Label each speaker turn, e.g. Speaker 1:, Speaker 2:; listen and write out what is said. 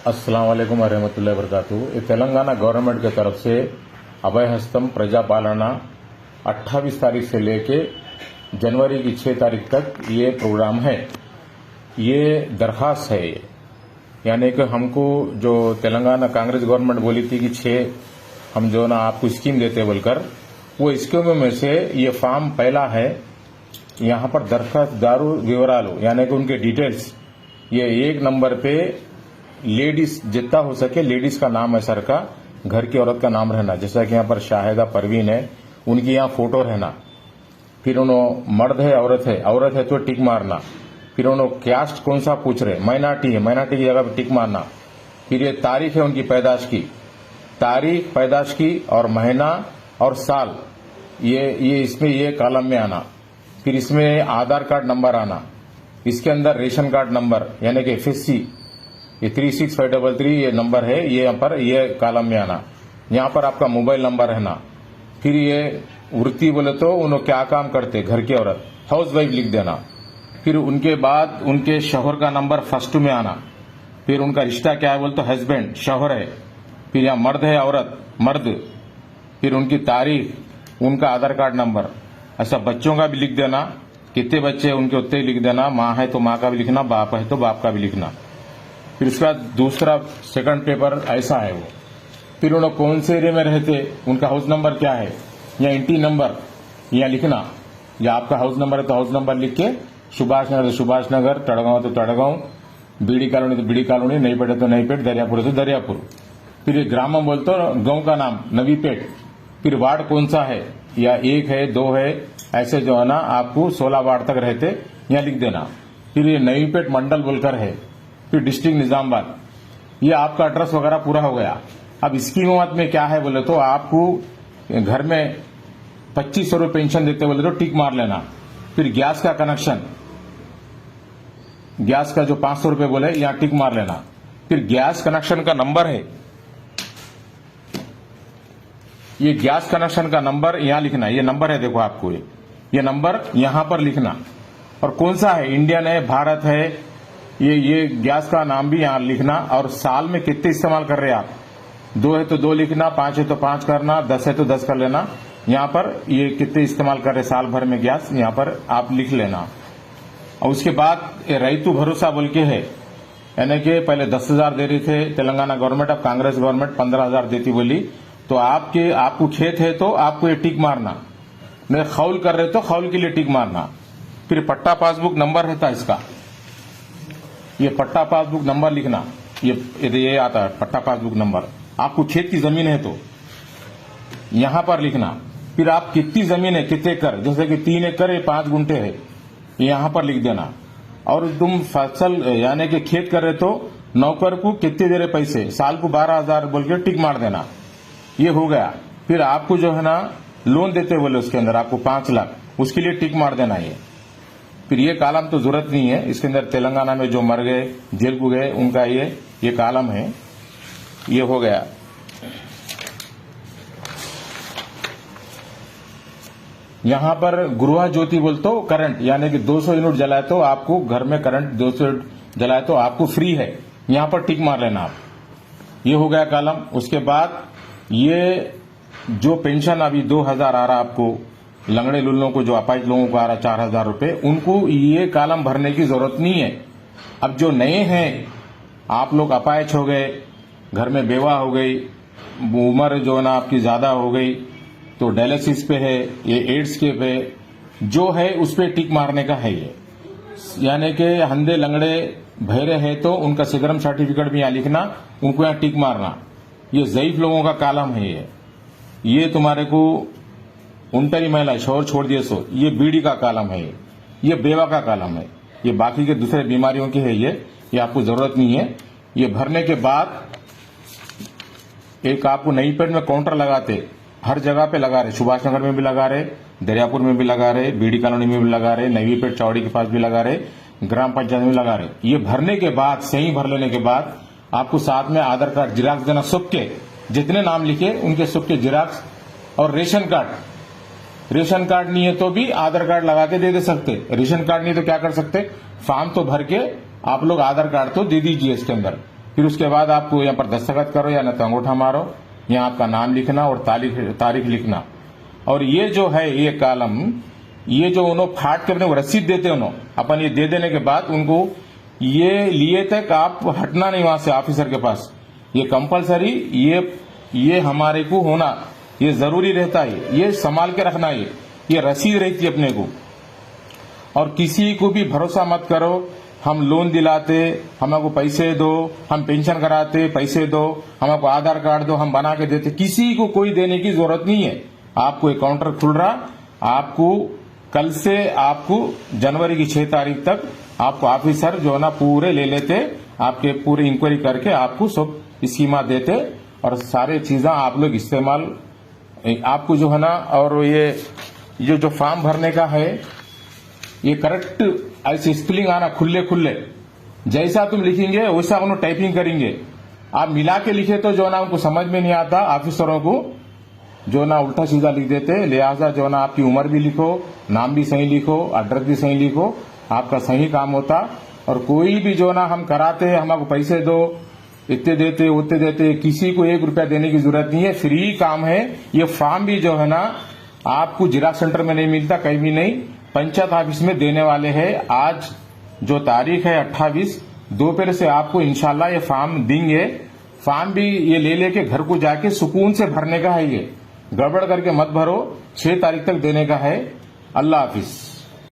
Speaker 1: अस्सलाम वालेकुम रहमतुल्लाहि वबरकातुहू। ये तेलंगाना गवर्नमेंट की तरफ से अभय हस्तम प्रजापालना 28 तारीख से लेके जनवरी की 6 तारीख तक ये प्रोग्राम है। ये दरखास्त है ये, यानी कि हमको जो तेलंगाना कांग्रेस गवर्नमेंट बोली थी कि 6 हम जो ना आपको स्कीम देते बोलकर, वो स्कीमों में से ये फॉर्म पहला है। यहाँ पर दरखास्तदारू विवरालू यानी कि उनके डिटेल्स, ये 1 नंबर पे लेडीज जितना हो सके लेडीज का नाम है सर का, घर की औरत का नाम रहना, जैसा कि यहाँ पर शाहिदा परवीन है, उनकी यहाँ फोटो रहना। फिर उन्होंने मर्द है औरत है तो टिक मारना। फिर उन्होंने कास्ट कौन सा पूछ रहे, माइनॉरिटी है, माइनॉरिटी की जगह पर टिक मारना। फिर ये तारीख है उनकी पैदाश की, तारीख पैदाश की और महीना और साल, ये इसमें ये कॉलम में आना। फिर इसमें आधार कार्ड नंबर आना, इसके अंदर रेशन कार्ड नंबर यानी कि एफएससी, ये 36533 ये नंबर है, ये यहाँ पर ये कॉलम में आना। यहाँ पर आपका मोबाइल नंबर रहना। फिर ये वृत्ति बोले तो उन्होंने क्या काम करते, घर की औरत, हाउस वाइफ लिख देना। फिर उनके बाद उनके शौहर का नंबर फर्स्ट में आना। फिर उनका रिश्ता क्या है बोले तो हस्बैंड, शौहर है। फिर यहाँ मर्द है औरत, मर्द। फिर उनकी तारीख, उनका आधार कार्ड नंबर। ऐसा बच्चों का भी लिख देना, कितने बच्चे हैं उनके उतने ही लिख देना। माँ है तो माँ का भी लिखना, बाप है तो बाप का भी लिखना। फिर उसका दूसरा सेकंड पेपर ऐसा है वो। फिर उन्होंने कौन से एरिया में रहते, उनका हाउस नंबर क्या है या इंटी नंबर यहाँ लिखना, या आपका हाउस नंबर है तो हाउस नंबर लिख के, सुभाष नगर तो सुभाष नगर, तड़गांव तो तड़गांव, बीडी कॉलोनी तो बीडी कॉलोनी, नईपेट है तो नईपेट, दरियापुर है तो दरियापुर। फिर ये ग्राम बोलते तो गांव का नाम नवीपेट। फिर वार्ड कौन सा है, या 1 है 2 है, ऐसे जो है ना आपको 16 वार्ड तक रहते यहाँ लिख देना। फिर ये नवीपेट मंडल बोलकर है। फिर डिस्ट्रिक्ट निजामाबाद, ये आपका एड्रेस वगैरह पूरा हो गया। अब स्कीम में क्या है बोले तो आपको घर में 2500 रुपये पेंशन देते बोले तो टिक मार लेना। फिर गैस का कनेक्शन, गैस का जो 500 रुपये बोले यहाँ टिक मार लेना। फिर गैस कनेक्शन का नंबर है, ये गैस कनेक्शन का नंबर यहाँ लिखना। ये नंबर है देखो आपको, ये नंबर यहाँ पर लिखना। और कौन सा है, इंडियन है, भारत है, ये गैस का नाम भी यहाँ लिखना। और साल में कितने इस्तेमाल कर रहे हैं आप, 2 है तो 2 लिखना, 5 है तो 5 करना, 10 है तो 10 कर लेना। यहाँ पर ये कितने इस्तेमाल कर रहे साल भर में गैस, यहाँ पर आप लिख लेना। और उसके बाद रईतु भरोसा बोल के है, यानी कि पहले 10,000 दे रही थे तेलंगाना गवर्नमेंट, अब कांग्रेस गवर्नमेंट 15,000 देती बोली। तो आपको खेत है तो आपको ये टिक मारना, नहीं खौल कर रहे तो खौल के लिए टिक मारना। फिर पट्टा पासबुक नंबर रहता है इसका, ये पट्टा पासबुक नंबर लिखना। ये आता है पट्टा पासबुक नंबर। आपको खेत की जमीन है तो यहां पर लिखना। फिर आप कितनी जमीन है, कितने एकड़, जैसे कि 3 एकड़ है, 5 गुंठे है, यहां पर लिख देना। और तुम फसल यानी कि खेत कर रहे तो नौकर को कितने दे रहे पैसे, साल को 12,000 बोल के टिक मार देना। ये हो गया। फिर आपको जो है ना लोन देते बोले उसके अंदर आपको 5 लाख, उसके लिए टिक मार देना। ये फिर ये कॉलम तो जरूरत नहीं है, इसके अंदर तेलंगाना में जो मर गए, जेल को गए, उनका ये कॉलम है। ये हो गया। यहां पर गृह ज्योति बोल तो करंट, यानी कि 200 यूनिट जलाए तो आपको घर में करंट 200 यूनिट जलाए तो आपको फ्री है, यहां पर टिक मार लेना आप। ये हो गया कॉलम। उसके बाद ये जो पेंशन अभी 2,000 आ रहा आपको, लंगड़े लुल्लों को जो अपाहिज लोगों को आ रहा 4,000 रुपए, उनको ये कॉलम भरने की जरूरत नहीं है। अब जो नए हैं, आप लोग अपाहिज हो गए, घर में बेवा हो गई, उम्र जो है ना आपकी ज्यादा हो गई, तो डायलिसिस पे है, ये एड्स के पे जो है उस पे टिक मारने का है ये। यानी कि अंधे लंगड़े बहरे है तो उनका सिगरम सर्टिफिकेट भी यहाँ लिखना, उनको यहाँ टिक मारना। ये ज़ईफ लोगों का कॉलम है ये तुम्हारे को उनटरी महिला शोर छोड़ दिए सो, ये बीडी का कॉलम है, ये बेवा का कॉलम है, ये बाकी के दूसरे बीमारियों की है, ये आपको जरूरत नहीं है। ये भरने के बाद एक आपको नई पेट में काउंटर लगाते, हर जगह पे लगा रहे, सुभाष नगर में भी लगा रहे, दरियापुर में भी लगा रहे, बीडी कॉलोनी में भी लगा रहे, नवी पेट चौड़ी के पास भी लगा रहे, ग्राम पंचायत में लगा रहे। ये भरने के बाद, सही भर लेने के बाद आपको साथ में आधार कार्ड जिराक्स देना, सबके जितने नाम लिखे उनके सबके जिराक्स, और रेशन कार्ड नहीं है तो भी आधार कार्ड लगा के दे सकते। रेशन कार्ड नहीं तो क्या कर सकते, फॉर्म तो भर के आप लोग आधार कार्ड तो दे दीजिए इसके अंदर, फिर उसके बाद आपको यहाँ पर दस्तखत करो या न तो अंगूठा मारो, यहाँ आपका नाम लिखना और तारीख लिखना। और ये जो है ये कॉलम, ये जो उन्होंने फाट के अपने को रसीद देते उन्होंने अपन, ये दे देने के बाद उनको ये लिए तक आप हटना नहीं वहां से ऑफिसर के पास। ये कंपलसरी, ये हमारे को होना ये जरूरी रहता है, ये संभाल के रखना है, ये रसीद रहती है अपने को। और किसी को भी भरोसा मत करो, हम लोन दिलाते हमको पैसे दो, हम पेंशन कराते पैसे दो, हमको आधार कार्ड दो हम बना के देते, किसी को कोई देने की जरूरत नहीं है। आपको एक काउंटर खुल रहा, आपको कल से आपको जनवरी की 6 तारीख तक आपको ऑफिसर जो है ना पूरे ले लेते, आपके पूरी इंक्वायरी करके आपको सब स्कीमा देते और सारे चीजें आप लोग इस्तेमाल आपको जो है ना। और ये जो फॉर्म भरने का है ये करेक्ट ऐसे स्पेलिंग आना, खुले खुले जैसा तुम लिखेंगे वैसा उन्होंने टाइपिंग करेंगे। आप मिला के लिखे तो जो ना उनको समझ में नहीं आता, ऑफिसरों को जो ना उल्टा सीधा लिख देते। लिहाजा जो ना आपकी उम्र भी लिखो, नाम भी सही लिखो, एड्रेस भी सही लिखो, आपका सही काम होता। और कोई भी जो ना हम कराते हमको पैसे दो, इतने देते उतने देते, किसी को 1 रुपया देने की जरूरत नहीं है, फ्री काम है। ये फॉर्म भी जो है ना आपको जिला सेंटर में नहीं मिलता, कहीं भी नहीं, पंचायत ऑफिस में देने वाले हैं। आज जो तारीख है 28 दोपहर से आपको इंशाल्लाह ये फॉर्म देंगे। फॉर्म भी ये ले लेके घर को जाके सुकून से भरने का है, ये गड़बड़ करके मत भरो, 6 तारीख तक देने का है। अल्लाह हाफिज।